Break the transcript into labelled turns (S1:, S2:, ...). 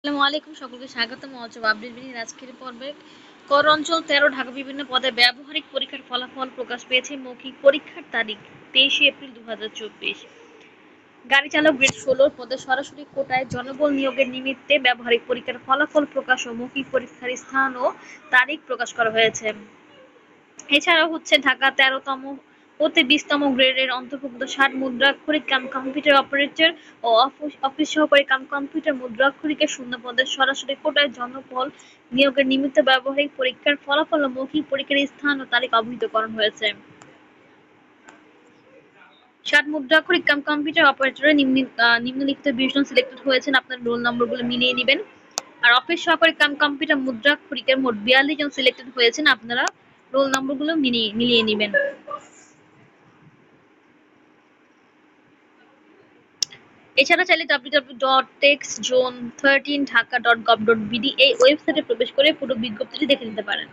S1: আসসালামু আলাইকুম, সকলকে স্বাগতম অজব আপডেট বিডির আজকের পর্বে। কর অঞ্চল 13 ঢাকা বিভিন্ন পদে ব্যবহারিক পরীক্ষার ফলাফল প্রকাশ পেয়েছে। মৌখিক পরীক্ষার তারিখ 23 এপ্রিল 2024। গাড়ি চালক গ্রেড 16 পদে সরাসরি কোটায় জনবল নিয়োগের নিমিত্তে ব্যবহারিক পরীক্ষার ফলাফল প্রকাশ ও মৌখিক পরীক্ষার স্থান ও তারিখ প্রকাশ করা হয়েছে। এছাড়াও ঢাকা 13তম হতে 20তম গ্রেডের অন্তর্ভুক্ত 60 মুদ্রাক্ষরিক কাম কম্পিউটার অপারেটর ও অফিস সহকারী কাম কম্পিউটার মুদ্রাক্ষরিকের শূন্য পদে সরাসরি কোটায় জনবল নিয়োগের নিমিত্ত ব্যবহারিক পরীক্ষার ফলাফল ও মৌখিক পরীক্ষার স্থান ও তারিখ অবহিতকরণ হয়েছে। 60 মুদ্রাক্ষরিক কাম কম্পিউটার অপারেটরে নিম্নলিখিত 20 জন সিলেক্টেড হয়েছেন। আপনার রোল নম্বরগুলো মিলিয়ে নেবেন। আর অফিস সহকারী কাম কম্পিউটার মুদ্রাক্ষরিকের মোট 42 জন সিলেক্টেড হয়েছেন। আপনারা রোল নম্বরগুলো মিলিয়ে নেবেন। এছাড়া চাইলে www.textzone13dhaka.gov.bd এই ওয়েবসাইটে প্রবেশ করে পুরো বিজ্ঞপ্তিটি দেখে নিতে পারেন।